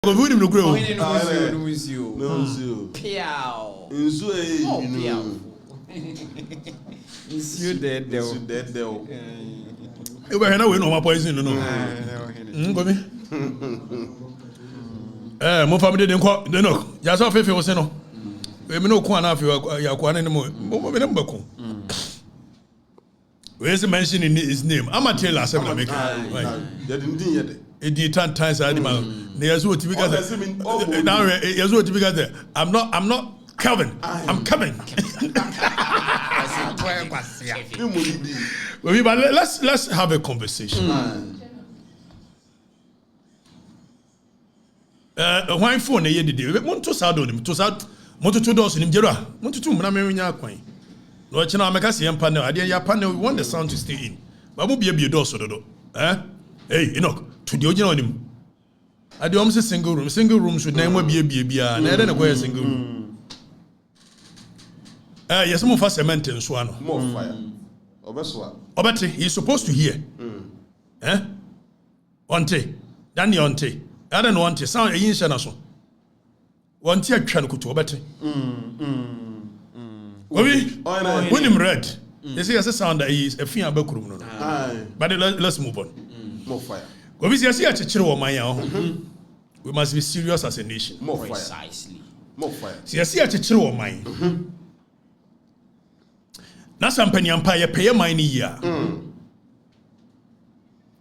Go with him no grow. No. Piao. You dead though. You better know we know my poison no. Go me. Mo family dey nko, dey no. Ya so fefe wo se no. We me no ko na afi ya ko na mo. Mo me number ko. We is mentioning his name. I'm a Taylor Assembly maker. They didn't yet. It did 10 times animal. There's what you got. Now there's what you got there. I'm not Kelvin. I'm coming. But let's have a conversation. Why phone ye did? Want to sound on him to sound Moto doors in Jera. Want to Muna Queen. No, China make us young panel. I didn't panel. We want the sound to stay in. But won't be a door so do. Hey, to the original him. I do almost a single room. Single rooms should name be a and then a single room. Yes, more for cement and swan. More fire. Obati, he's supposed to hear. Onte, Danny onte. I don't want to sound a yin shanason. One tear can go to Obati. When him read, they say as a sound that he is a fear about room. But let's move on. More fire. We see a church of my own. We must be serious as a nation. More fire. Precisely. More fire. See, I see a church of mine. Now, some penny empire pay mine year.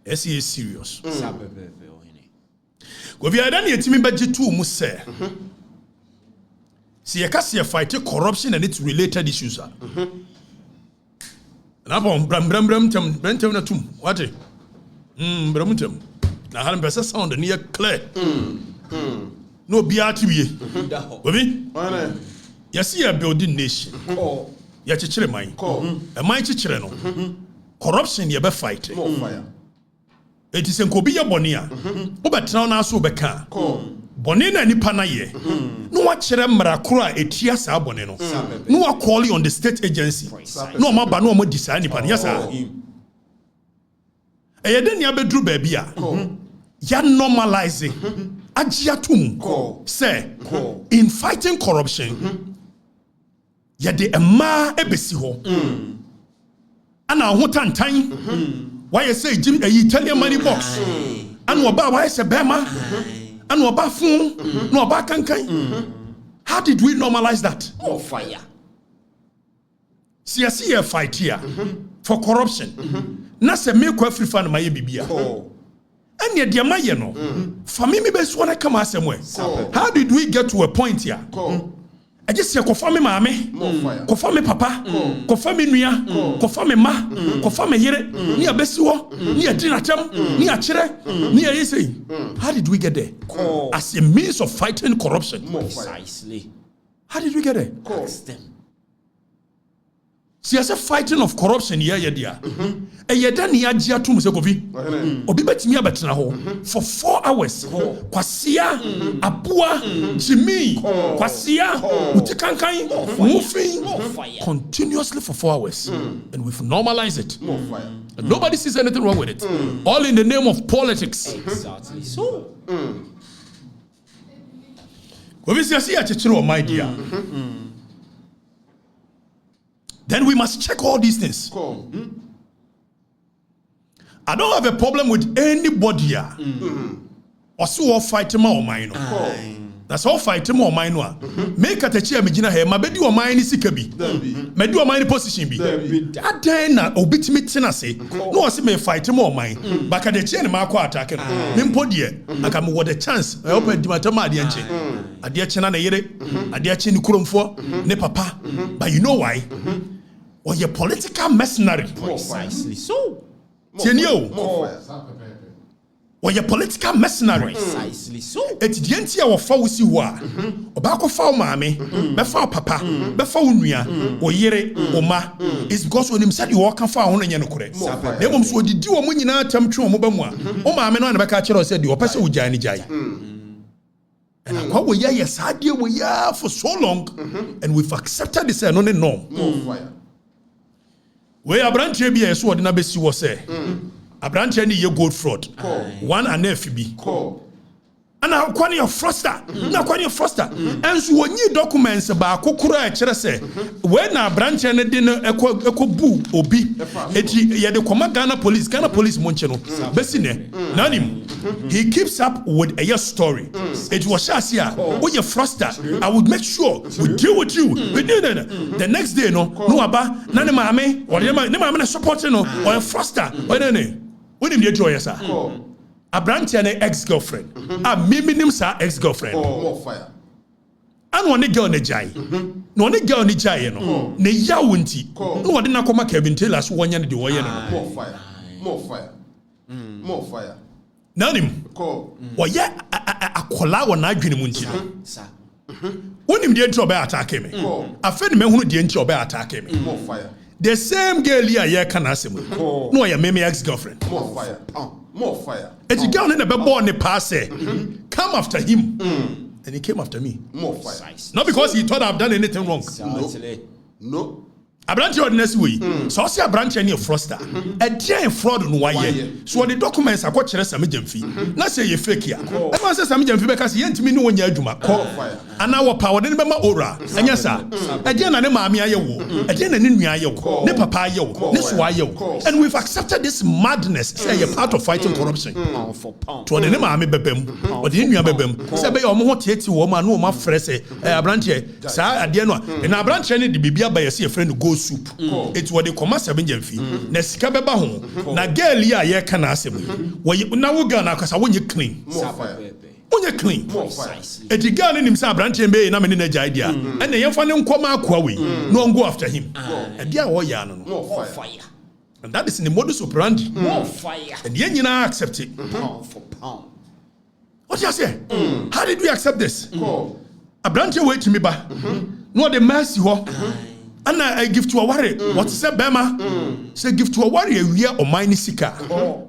Yes, he is serious. We are done yet, me budget too, must say. See, I can see a fight corruption and its related issues. And I'm bram tum. What? Bramutum. Now, I'm better sound near clear. No BRTB. You see a building nation. Ya chichere mine. A mine chichere no. Corruption you be fight. More fire. It is enkobi bonia. Obetra na so beka. Boni na nipa na ye. No wa kire mra kro a etia sa boni no. No wa call on the state agency. No ma ba no mo decide nipa ya sa. Eyeden ya bedru ba bia. Ya normalizing. Agiatum. Say in fighting corruption. Ya de ema ebesi ho. Ana ho tantan. Why you say Jim Italian money box? And oba why say bema? And oba fun? No oba kankan. How did we normalize that? Oh fire. See a fight here for corruption. Na se me ko Afrifa na maye bibia. And ye de maye no. For me be so na come asem. How did we get to a point here? I just say kofa me maame, kofa me papa, kofa me nua, kofa me ma, kofa me yere, ni abesi wo, ni adinatam, ni akire, ni ayese. How did we get there? As a means of fighting corruption. Precisely. How did we get there? Ask them. See, as a fighting of corruption here, dear. A yedan ya jia tum se kofi. Obi betimi abetena ho for 4 hours. Kwasia, abua, Jimmy, kwasia, utikankan, moving continuously for 4 hours. And we've normalized it. And nobody sees anything wrong with it. All in the name of politics. Exactly so. Obi see a chichiro my dear. Then we must check all these things. I don't have a problem with anybody here. Or so all fighting my mind. That's all fighting my mind. Make a chair, Megina here. My bedi or mine is sikabi. Me do mine position be. That then obit me tenase. No, I see me fighting more mine. Back at the chair, my quarter attack. Nimpodie. I come with a chance. I open the matama dianche. A dear chena yere. A dear chin kurum for ne papa. But you know why? Or your political mercenary. Precisely so. Tienio. Or your political mercenary. Precisely so. It's the entire of Fauci wa. Obako Fau Mame, Befau Papa, Befau Nuya, or Yere, or Ma. It's because when him said you walk and found on Yanokore. They won't so did you a munina temtru mobamwa. O Mamma and Bacachero said you are person with Jani Jai. And what we are, yes, I deal we are for so long, and we've accepted this and only norm. Where a branch be a sword in a besi was say. A branch any gold fraud. One and FB. And I kwani your froster. Na kwani your froster. And so when you documents ba kokura e kire se when na branch ne de no eko bu obi eti ye de koma Ghana police monche no besi ne nanim he keeps up with a story. It was shasia oh you froster I would make sure we deal with you the next day no aba na ne maame or ne maame na support no or a froster when him dey joy sir a branch and ex-girlfriend. A minim sa ex-girlfriend. More fire. And one girl ne jai. No one girl ne jai no. Ne ya wunti. No one na koma Kelvin Taylor so one yan de wo ye no. More fire. More fire. More fire. Nanim. Call. Wo ye akola wo na adwene mu nti no. Sir. Wonim de nti oba attack me. Afa ne mahunu de nti oba attack me. More fire. The same girl here ye kan asem. No ye me ex-girlfriend. More fire. More fire. And the girl in the born the pass come after him. And he came after me. More fire. Not because he thought I've done anything wrong. No. A branch ordinance way. So I see a branch any froster. A giant fraud no why. So the documents are quite some fee. Not say you fake here. I must say some fee because you ain't me no one yajuma. Call fire. And our power didn't remember aura. And yes, sir. Again, I mammy ayo. Again, an in ayo. Ne papa yo. This why yo. And we've accepted this madness. Say you're part of fighting corruption. Pound for pound. To the name of bebem. Or the India bebem. Say be your more tate woman no more fresh. A branch here. Sir, at the end. And a branch any the baby by a friend go soup. It's what they come as 7 fee. Na sika beba ho. Na girl ya ye kana asem. Wo na wo girl na kasa wo nye clean. More fire. Wo nye clean. More fire. Eti girl ni nimsa branch be na me na gya idea. And ye fa ne nkoma akwa we. No go after him. E dia wo ya no. More fire. And that is in the modus operandi. More fire. And ye nyina accept it. Pound for pound. What you say? How did we accept this? Call. A branch wait to me ba. No the mercy ho. And I give to a worry. What say Bema? Say give to a warrior we are or mine sika.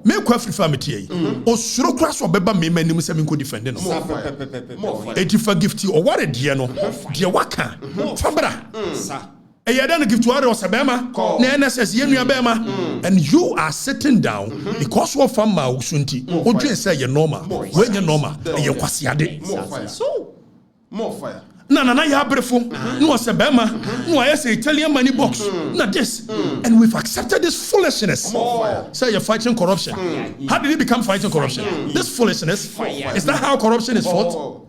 Make Afrifa metie. O suro class or beba me many museum could defend no. More fire. More fire. If I give to or worry dear no. Dear waka. Fabra. Sir. And you don't give to other Sabema. Nana says Yenu Bema. And you are sitting down because what from ma usunti. O just say you're normal. When you're normal, you're quasiade. More fire. So. More fire. Na ya brefo no se bema no I say Italian money box na this and we've accepted this foolishness. Say you're fighting corruption. How did it become fighting corruption? This foolishness. Is that how corruption is fought?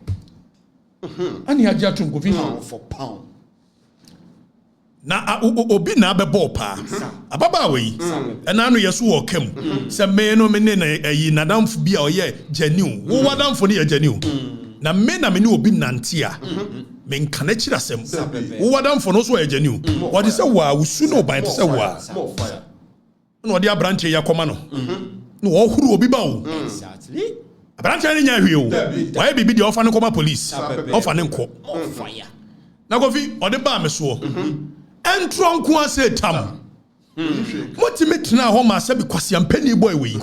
And you had to go Pound for pound. na obi na bebo pa ababa we and anu yeso wo kam se me no me ne na yi nadamfo bi a oye genuine wo wadamfo ne ye genuine na me na me ne obi nante a me nkana kira sem wo wadamfo no so ye genuine what is say wa usu no ban say wa More fire. no de abranche ya koma no no wo huru obi ba wo Exactly. abranche ne nya hwe o why bibi de ofa ne koma police ofa ne nko More fire. na gofi ode ba me so entro nko ase tam motimetna ho ma se bi kwase ampani boy we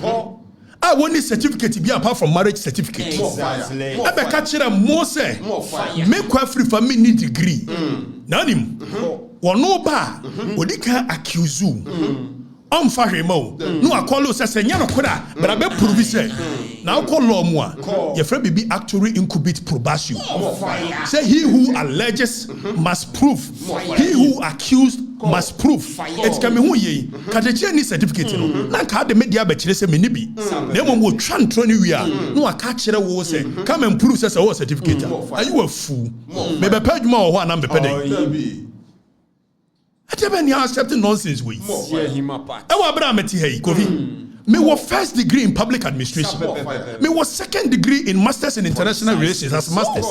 I want this certificate to be apart from marriage certificate. Exactly. I be catch more say make Afrifa me need degree. Nanim. Wono ba odika accuse you. Amfa hwemo. No akolo say nya no koda but I be prove say. Now call law mo a. Your friend be actually incubate probation. Say he who alleges must prove. He who accused must prove. It's coming who ye. Kateche ni certificate no. Na ka de media be kire say me ni bi. Na mo wo twa ntro ni wi a. No aka kire wo say come and prove say wo certificate. Are you a fool? Me be pa adwuma wo ho anam be pe den. Atebe ni accepting nonsense we. Tear him apart. E wa bra meti hey Kofi. Me was first degree in public administration. Me was second degree in masters in international relations as masters.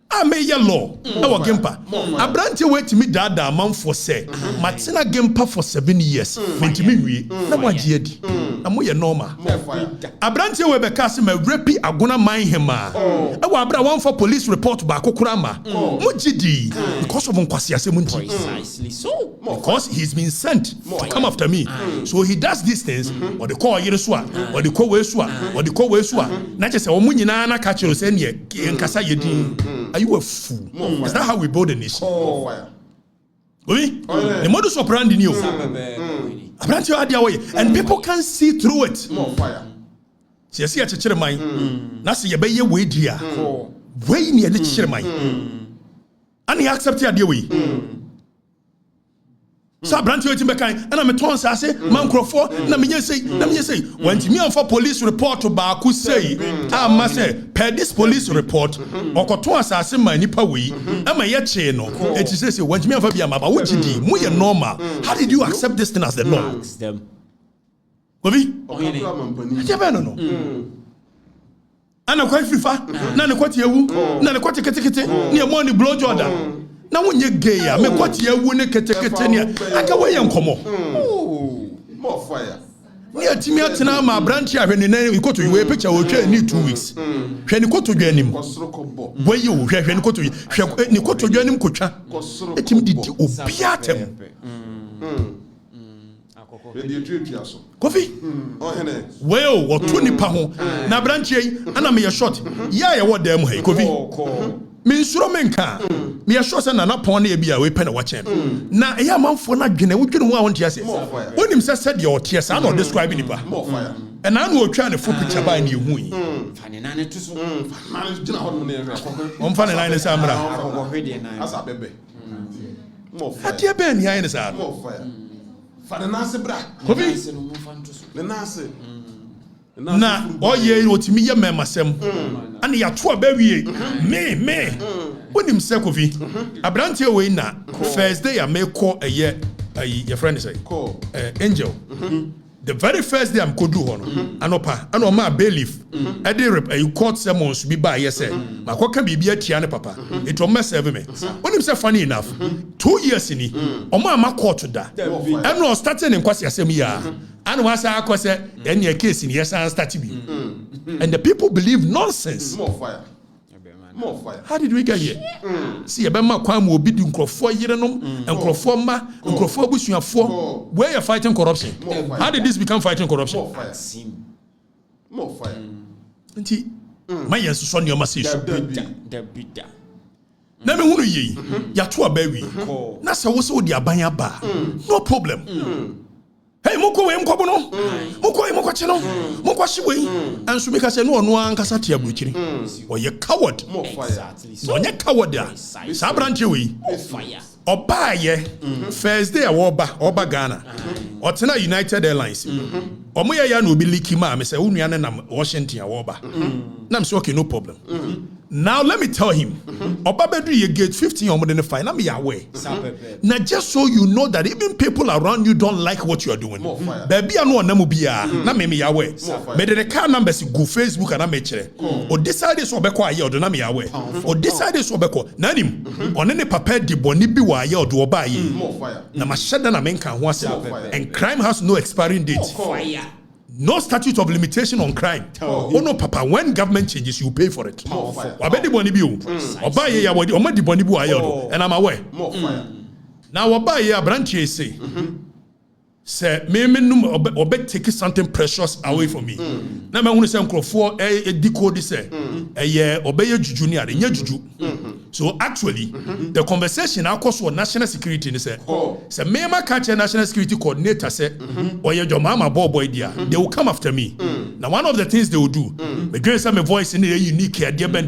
I may ya law. I was Gempa. A branch wait to me that man for say. Martina Gempa for 7 years. Meant me we. Na mo jedi. Na mo ye normal. A branch we be cast me repi agona mind him ma. I wa bra one for police report ba kokura ma. Mo jidi because of nkwasi asemunti. Precisely so. Because he's been sent to come after me. So he does these things. Or the call Yeresua, or the call Wesua, or the call Wesua. Not just a woman na catch you send ye and Kasa Yedin. Are you a fool? Is that how we build a nation? The modus operandi new. And people can see through it. Se yesi ya chechere man na se ye beye we dia we ni ye chechere man ani accept ya dia we sa branch wetin be kan na me ton sa ase man krofo na me say wanti me for police report ba ku say ama say per this police report okoton asase man nipa we ama ye che no eti say wanti me for bia ma ba wo gidi mu ye normal. How did you accept this thing as the norm? Ask them. Obi no ana kwa Afrifa na ne kwati ewu na ne kwati ketekete ne mo ni blow Jordan na wonye gay ya me kwati ewu ne ketekete ne aka we ye nkomo More fire. ne atimi atena ma branch ahwe ne na ikoto we picture wo twa ni 2 weeks hwe ni koto dwa nim we ye wo hwe ni koto hwe ni koto dwa nim kotwa etimi didi obiatem Kofi well what 20 pound na branch yi ana me short ya ye wo dem he Kofi me nsuro menka me short say na pon na e bia we pena watch na e amanfo na dwene wo dwene ho a wontia se onim se said your tears na describe nipa and na no otwa ne full picture by na ehu yi Fane na ne to so. Man gina ho ne hwe on fane na ne samra Akoko hwe na. asa bebe more fire atia ben ya ne sa more fire fane na se bra Kofi Se no mo fan to so. ne na se na oye otimi ye memasem ani ya to abawie me onim se Kofi abrante we na first day ya meko eye your friend say Angel the very first day I'm kodu ho no anopa ana o ma bailiff e dey court summons bi ba ye say makoka bibia atia ne papa it o serve me onim say funny enough 2 years ni o ma court da and no starting in kwase asem ya and was akose any case in yes and start bi and the people believe nonsense. more fire more fire. How did we get here? See ebema kwa mu obi di nkrofo yerenom nkrofo ma nkrofo abusuafo where you fighting corruption. How did this become fighting corruption? More fire. More fire. Nti my yes so ne o ma say so Da bida. na me hunu yi ya to abawi na se wo se wo di aban aba no problem. Hey, moko we mkobo no. Moko che no. Moko hye we. Anso me ka se no ono ankasa te abuchiri. Oye coward. More fire. Exactly. No nye coward a. Sa branch we. Fire. Oba ye first day oba Ghana. Otena United Airlines. Omo ya na obi liki ma me say unua ne na Washington a oba. Na me say okay no problem. Now let me tell him, Oba Bedri ye gate 15 omo de fine. Na me ya aware. Now just so you know that even people around you don't like what you are doing. Baby anu onamu bia na me ya aware. Me de car numbers go Facebook and na me kire. O decide so obekọ aye odo na me ya aware. O decide so obekọ na nim. One ne papa di boni bi wa aye odo oba aye. Na ma sheda na me nka ho asem. And crime has no expiring date. Fire. No statute of limitation on crime. Oh no, Papa. When government changes, you pay for it. Wabedi boni bi o. Oba ye ya wadi. Oma di boni bu ayo. And I'm aware. More fire. Now oba ye abranche say. Say me num obe take something precious away from me. Na me hunu say nkrofo decode say. Ye obe ye juju ni ade nye juju. So actually, the conversation across for national security ni say. Say me ma catch national security coordinator say oye jo mama boy dia. They will come after me. Now one of the things they will do, me get some voice in a unique here dia ben.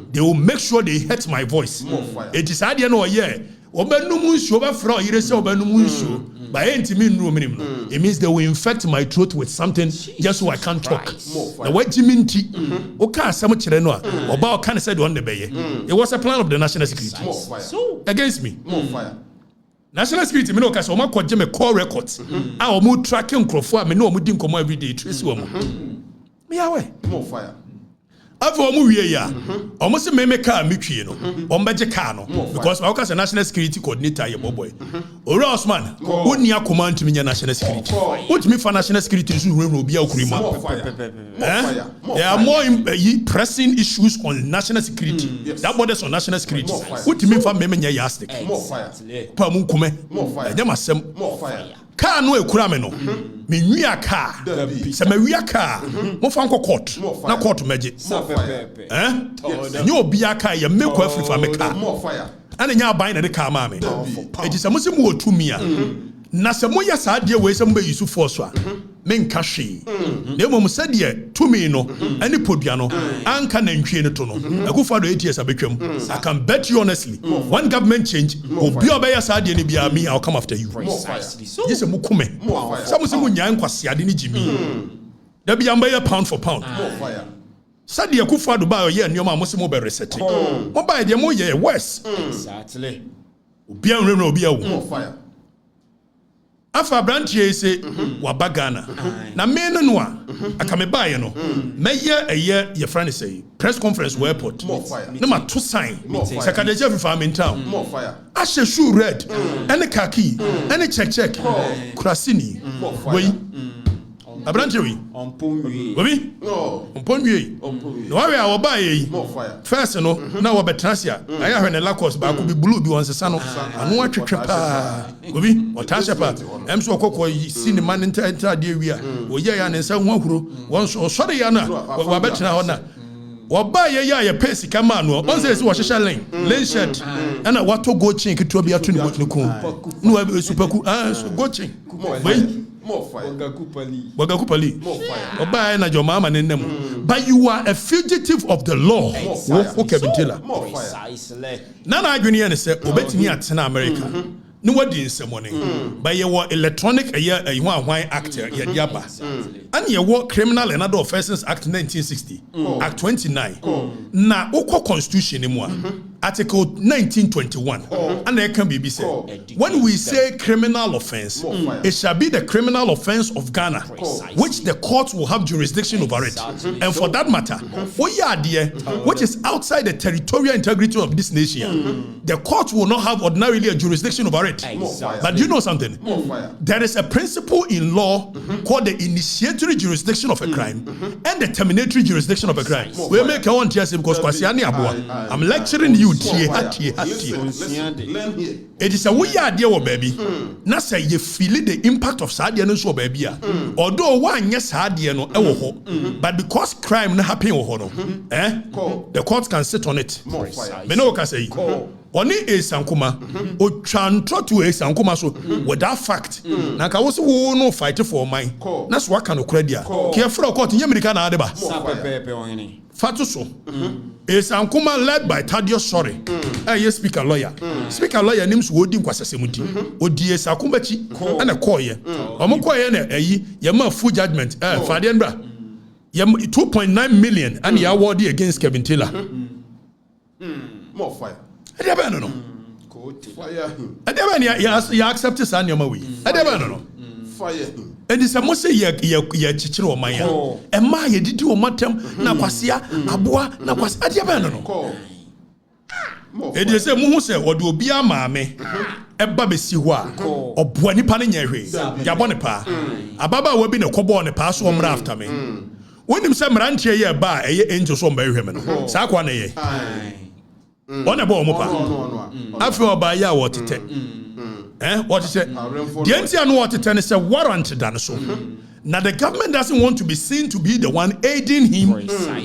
They will make sure they hurt my voice. It is idea no ye. Obenum nsuo ba fra yire say obenum nsuo. By it means they will infect my throat with something just so I can't talk. The way Jimmy T. Okay, some children about can said on the bay. It was a plan of the national security. So against me. More fire. National security, me no ka so ma ko je me call records. Ah, omo tracking crofo, me no omo din komo every day trace omo. Me aware. More fire. After omo wie ya, omo se me car me twie no. Omo beje car no because I was a national security coordinator ye boy. Ora Osman, woni akoma ntimi nya national security. Wotimi fa national security so run obi akurima. There are more pressing issues on national security. That borders on national security. Wotimi fa me nya yastic. More fire. Pa mu nkume. More fire. Nya masem. More fire. Car no ekura me no. Me nwia car. Se me wia car. Mo fa nko court. Na court meje. Nyo obi aka ye meko Afrifa me car. More fire. And nya ban na de car ma me. Eti se mo se mo otumi a. na se moya saa de we se mo be yusu force a menka hwe na emom se de tumi no ani podua no anka na ntwe ne to no akufo do ATS abetwam. I can bet you honestly one government change obi obeya saa de ne bia me I'll come after you. Precisely so. Yes mo kume some se mo nyan kwase ade ne jimi da bia mbeya pound for pound. More fire. Sadi akufo do ba ye nneoma a mo se mo be reset mo ba de mo ye worse Exactly. obi anwere na obi awu. More fire. Afa branche say wabagana na me no a aka me bae no meye ye friend say press conference where airport na ma to sign Okatakyie Afrifa in town. More fire. Ashe shoe red any khaki any check kurasini we abranche we Ompomwe. obi No. omponwie no wa we a obae yi More fire. first no na wo betrasia aya hwe ne lakos ba ko bi blue bi wonsesa no anu atwetwe pa obi otasha pa emso okokọ cinema ne nta de wi a oye ya ne nsa hu ahuro wonso sori ya na wa betena ho na oba ye ya ye pesi kama no onse si wo hyehyɛ lane shirt ana wato go chin keto bi ato ne kun no wa superku so go chin More fire. Wagakupali. More fire. Oba na joma ama ne nem. But you are a fugitive of the law. Wo Kelvin Taylor. More fire. Precisely. Na adwene ye ne se obetimi atena America. No wadi nsemone. But ye were electronic ho ahwan act ye diaba. And ye were criminal and other offenses act 1960. Act 29. Na ukọ constitution ni mu a article 1921 and there can be said when we say criminal offense it shall be the criminal offense of Ghana which the court will have jurisdiction over it, and for that matter which is outside the territorial integrity of this nation the court will not have ordinarily a jurisdiction over it. But do you know something? There is a principle in law called the initiatory jurisdiction of a crime and the terminatory jurisdiction of a crime. We make one because I'm lecturing you. It is a way idea or baby. Na say you feel the impact of sadia no so baby. Although one yes sadia no but because crime not happen the court can sit on it. Me no can say Oni esankuma o twantro to esankuma so with that fact na ka wo so wo no fight for mine na so aka no kradia ke fra court nyamrika na ade ba Sapepepe ohene. fatu so esankuma led by Thaddeus Sorry yes speaker lawyer nim so odi nkwasesemuti odi esankuma chi na koye omo koye na ye ma full judgment fade nbra ye 2.9 million and ye award against Kelvin Taylor. More fire. No. Fire him. You accept this and your way. No. Fire him. And it's a must say ye chichiro or maya. And my ye did you matem na kwasia abua na kwas no. It is a muhu say or do be a mame eba besi ho a obua nipa ne nya hwe. Ya bone pa. Ababa we bi ne kobo ne pa so omra after me. When him say mrantie ye ba eye angel so mba hwe me no. Sa kwa na ye. On a bomb. After about ya what it what is it? The NTN what it is a warrant done so. Now the government doesn't want to be seen to be the one aiding him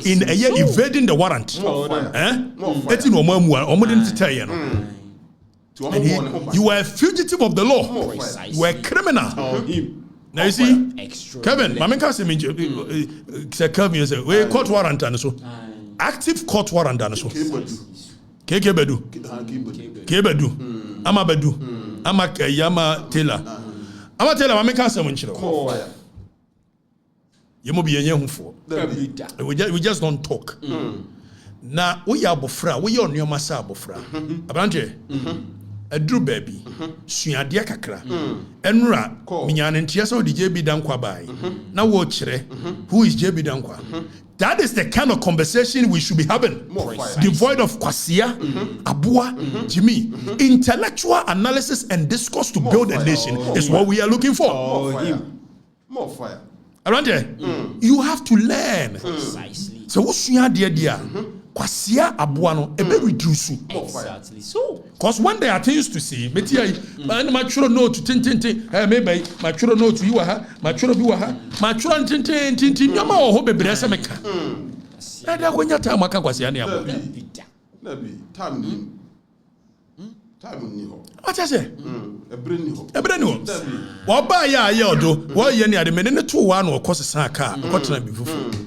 in a year evading the warrant. It's no more or didn't tell you. You are a fugitive of the law. You are a criminal. Now you see, Kevin, my man can't say Kelvin is a court warrant and so active court warrant and so. Kebedu, Amabedu, Yama Taylor. Ama Taylor, I make us some chilo. You mo be a young for. We just don't talk. Na we are bofra, we are near massa bofra. Abranje, a drew baby, Suyadia kakra, Enra, Minyan and Tiaso, the JB Dankwa by. Now watch who is JB Dankwa? That is the kind of conversation we should be having. Devoid of kwasia, abua, Jimmy. Intellectual analysis and discourse to build a nation is what we are looking for. More fire. Around there, you have to learn. Precisely. So what's your idea? Kwasia abua no ebe reduce. Exactly. So, because when there are things to say, metia, my children know to tin. Maybe my children know to you my children be my children tin. Yama o hobe bresa meka. Na da kwenya ta maka kwasia ne abo. Nabi, time. Time ni ho. What I say? Ebre ni ho. Wa ba ya odo, wa ye ni ade me ne to wa na okosse san ka, okotena bi fufu.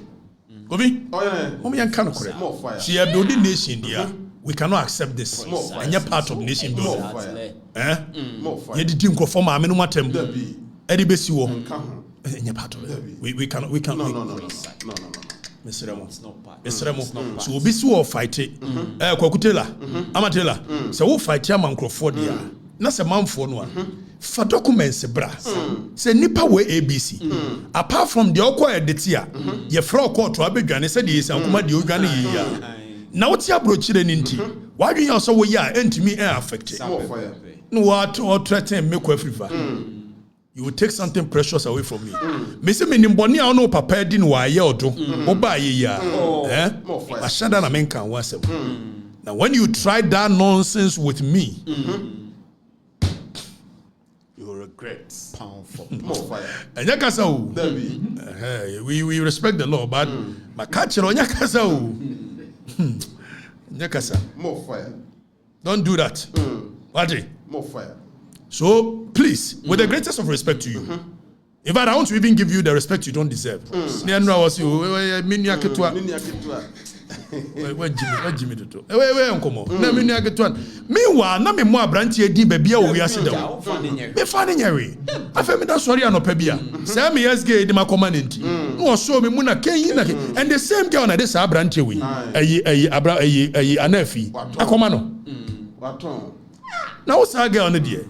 Obi? Oh yeah. Omo yan kan kore. She are building nation there. We cannot accept this. And you're part of nation building. More fire. You did go for my minimum matem. Eddie Bessie wo. And You're part of it. We cannot. No. Mr. Remo. It's not part. Mr. Remo. So we be so fight it. Kwakutela. Amatela. So we fight ya man Crawford ya. Na se man for no. For documents bra. Say nipa we ABC. Apart from the okwa editia, ye fra court to abedwane say the sankuma de odwane yi ya. Na what ya brochire ni nti. Wadwen ya so we ya entimi affect. More fire. No what or threaten make Afrifa. You will take something precious away from me. Me say me nimboni a no papa di no aye odo. Oba ye ya. Ashada na men kan wasem. Now when you try that nonsense with me, you will regret. Powerful. More fire. And yakasa o. We respect the law, but makachero yakasa o. Yakasa. More fire. Don't do that. What? More fire. So please, with the greatest of respect to you, in fact, I want to even give you the respect you don't deserve. Was you where Jimmy to do? Where Uncle? Meanwhile, na me more branch here, baby, we are sitting down. Be finding Harry. I feel me that sorry, no pebia. Sam yes, gay, my commandant. No, show me Muna Kane, and the same girl at this branch we a Anefi, a commando. Now, what's our girl on the dear?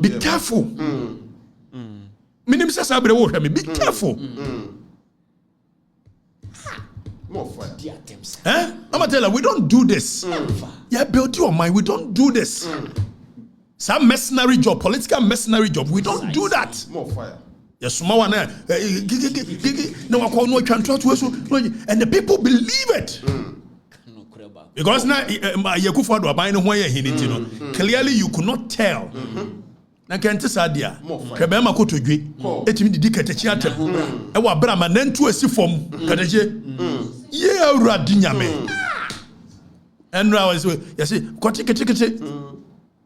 Be careful. Minim says I be careful. More fire. I'm tell her we don't do this. Yeah, build your mind. We don't do this. Some mercenary job, political mercenary job. We don't do that. More fire. Yes, small one. No, and the people believe it. Because now, clearly you could not tell. Na kente sadia kebe ma kotodwe etimi didi ketechi atem e wa bra ma nantu asi fom ketechi ye awurade nyame enra was yes kete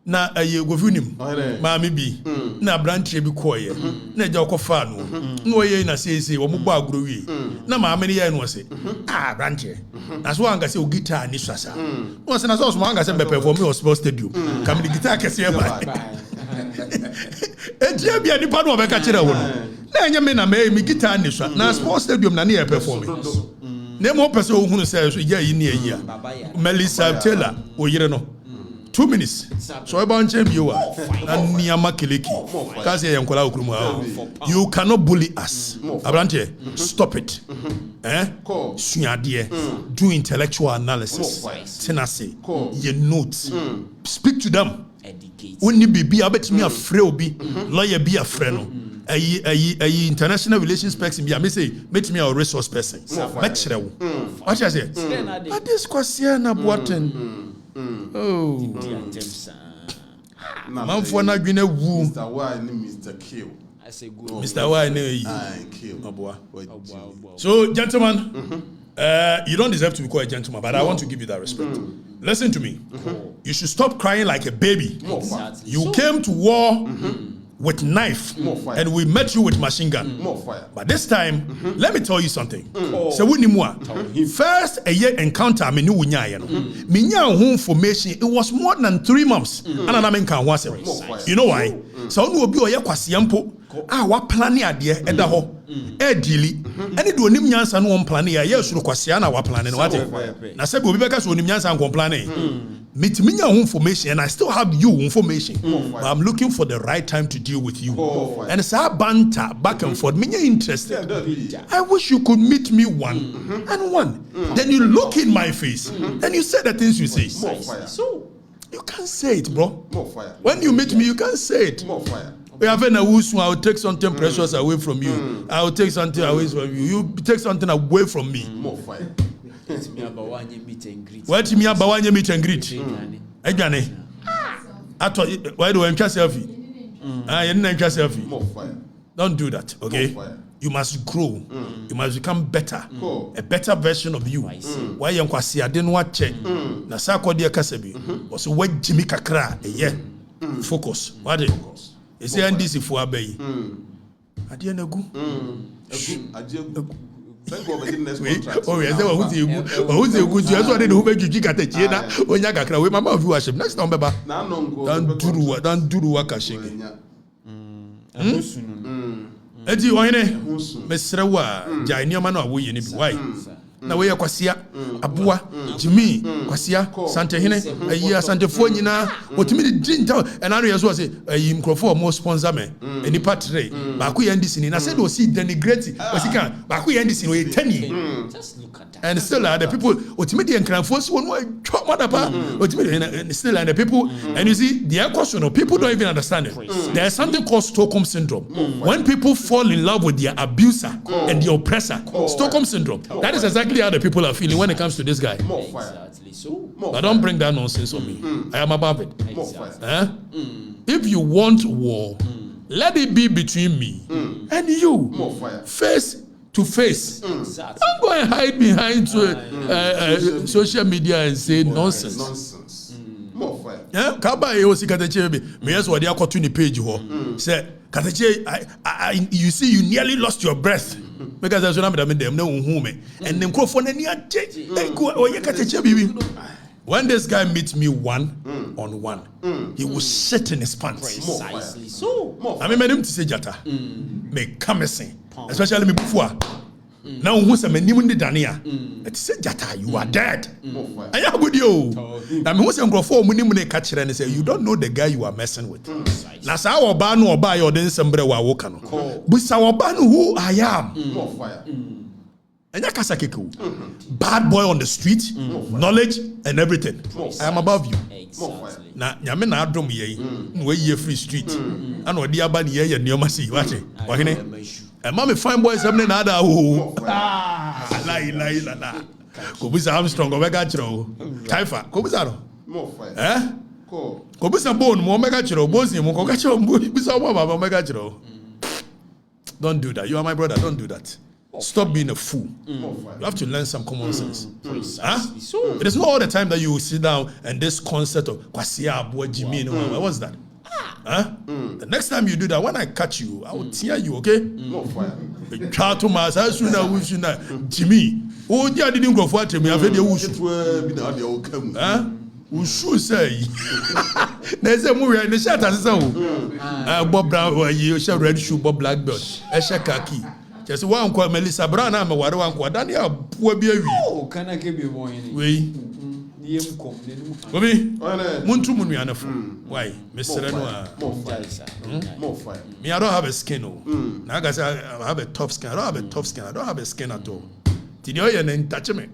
na aye govunim ma me bi na branche bi koye na eja okofa no na oye na sese wo mbo agro wi na ma me ye no se branche na so anga se o guitar ni swasa no se na so anga se be perform me hospital stadium kam di guitar kese ba Ejia bia nipa no obeka kire wo no na enye me na me guitar ni swa na sports stadium na na perform na mo pese ohunu se so ya yi ni ayi a Melissa Taylor oyire no 2 minutes so e ba nche bi wa aniama keleki kasi ye nkola okurumu you cannot bully us abrante stop it suade do intellectual analysis tenacity your notes speak to them. Only be abetimi afre obi lawyer be afre no ayi international relations person be say metimi a resource person metchire wo what you say this kwase na boaten man for na dwene wu Mr. Y ni Mr. Kill. I say good. Mr. Y na yi Kill. So gentlemen, you don't deserve to be called a gentleman, but I want to give you that respect. Listen to me. You should stop crying like a baby. Exactly. You came to war with knife, and we met you with machine gun. More fire. But this time, let me tell you something. So we first a year encounter me knew information. It was more than 3 months. And I mean, you know why? So no be oye kwasiampo. Wa plan ade eda ho e dili ene do onim nyansa no on plan ya yesu kwasia na wa plan no what na say obi beka so onim nyansa on plan metimi nya information and I still have you information but I'm looking for the right time to deal with you and it's a banter back and forth me interested. I wish you could meet me one and one then you look in my face and you say the things you say. So you can't say it, bro. More fire. When you meet me you can't say it. More fire. We have a wusu. I will take something precious away from you. I will take something away from you. You take something away from me. More fire. It's me about one meet and greet. What me about one meet and greet? Ejane. Why do I selfie? You didn't selfie. More fire. Don't do that, okay? you must grow. You must become better. A better version of you. Why you kwasi ade no ache. Na sa kwode kasa bi. O so wajimi kakra focus. What is? Is there this if we abayi? Ade na gu. Oh yes, who's you good? You also didn't make you Okatakyie na onya kakra we mama viewership next time beba. Dan duru wakashege. Eti ohene mesrewa jai nioma na wo ye ni bi why na we yakwasia aboa jimi kwasia sante hene ayi asante fo nyina otimi di nta and anu yeso say ayi mkrofo mo sponsor me eni patre ba ku yandi sini na say do see denigrate osika ba ku yandi sini we tani Just look at that. and still the people otimi di enkranfo so no twa madapa otimi still the people and you see the question of people don't even understand it. There's something called Stockholm syndrome. When people fall in love with their abuser and the oppressor, Stockholm syndrome. That is exactly how the people are feeling when it comes to this guy. Exactly. So. But don't bring that nonsense on me. I am above it. Exactly. If you want war, let it be between me and you. Face to face. Exactly. Don't go and hide behind social media and say nonsense. More fire. Yeah, Kaba e osi Okatakyie be. Me yes wodi akoto ni page ho. Say Okatakyie, you see you nearly lost your breath. Because as you know me dem na unhu me. And dem crofo na ni age. Go oye Okatakyie bibi. When this guy meets me one-on-one, he will shit in his pants. Precisely so. I mean, him to say jata. Me come sing, especially me before. Now who say me ni mundi dania? It say jata, you are dead. Aya good yo. I mean, who say ngrofo mu ni mu ne ka kire ne say you don't know the guy you are messing with. Na sa oba no oba ya odin sembre wa wo ka no. Busa oba no who I am. More fire. Bad boy on the street, knowledge and everything. I am above you. Exactly. Na nyame na adom ye we ye free street and odi aba ne ye nioma si wate wahene e ma me fine boys am ne na ada o la ko bisa Armstrong omega chiro Taifa ko bisa no More fire. ko bisa bone mo omega chiro bozi mo ko ka chiro bisa mo baba omega chiro. Don't do that. You are my brother. Don't do that. Stop being a fool. You have to learn some common sense. So. It is not all the time that you sit down and this concept of Kwasia Abua Jimmy. What's that? The next time you do that, when I catch you, I will tear you, okay? More fire. Try to mass as soon as Jimmy. Oh, yeah, didn't go for me. I've heard you. Ushu say. There's a movie in the shot as Bob Brown, you shall red shoe, Bob Blackbird, Esha Kaki. Just one called Melissa Brown, I'm a water one called Daniel, poor baby. Oh, can I give you one? We, Muntu Muniana. Why, Mr. Renoir? More fire. Me, I don't have a skin. Now, I have a tough skin. I don't have a tough skin. I don't have a skin at all. Did you and touch me?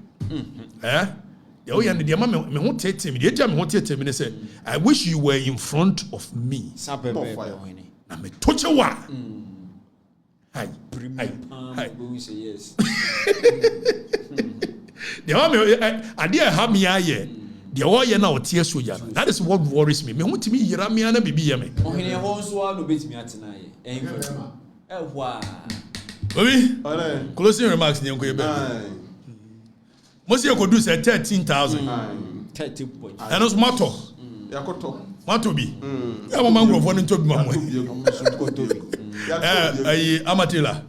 Eh? Oh, yeah, the mamma won't take me. The jam won't take me. They say, I wish you were in front of me. More fire. I'm a touch of one. Hi. Yes. The idea have me here. The oil now tears so young. That is what worries me. Me want to me Yeramiana bibi me. Oh, he wants to beat me tonight. Wow. Baby, closing remarks. Most you could do say 13,000. 30 points. And it's matter. Matter be. Yeah, my mangrove one into my way. Amatila.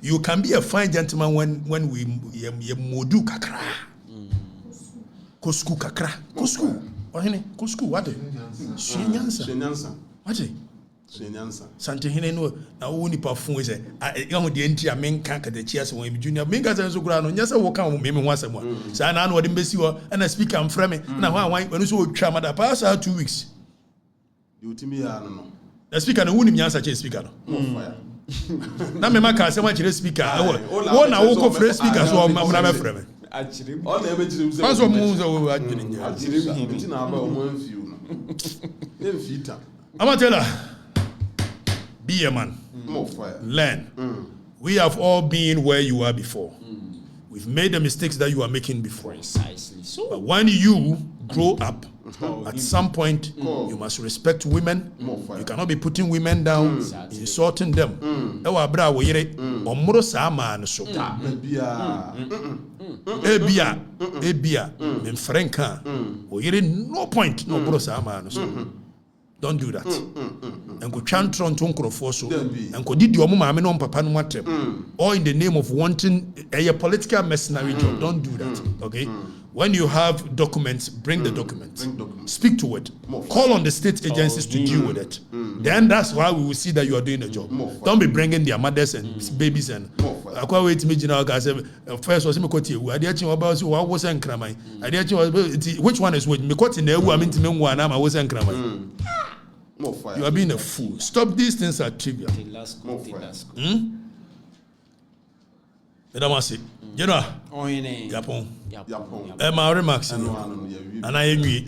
You can be a fine gentleman when we modu kakra. Kosku kakra. Kosku. Kosku what? Shenyansa. What? Sante hine no na wo ni parfum say e ho de enti amen kan ka de chias won mi junior men ga say so kura no nya say wo kan wo me ho asem a say na no de mbesi wo na speaker am frame na ho anwan wonu so wo twa mada pass 2 weeks you timi ya no the speaker no woni mi answer che speaker no na me maka say ma kire speaker wo na wo ko frame speaker so ma na me frame Achirim. all na be chirim say pass wo mu so adwene nya achirim him ti na ba o mo anfiu no emfita Amatela. Be a man. More fire. Learn. We have all been where you are before. We've made the mistakes that you are making before. Precisely so. But when you grow up At some point, you must respect women. You cannot be putting women down, insulting them. Ewa bra wo yere omro sa ma no so. Ebia me frenka wo yere no point no bro sa ma no so. Don't do that. And go chantron to nkrofo so. And go didi omo maame no papa no matrem. Or in the name of wanting a political mercenary job. Don't do that. Okay? When you have documents, bring the documents. Speak to it. Call on the state agencies to deal with it. Then that's why we will see that you are doing the job. Don't be bringing their mothers and babies and akwa wait me jina ka say first was me kwoti ewu ade achi oba so wa wo sen kraman ade achi which one is which me kwoti na ewu aminti me nwa na ma wo sen kraman. You are being a fool. Stop, these things are trivial. Madam say, you know, Japon. My remarks, and I agree.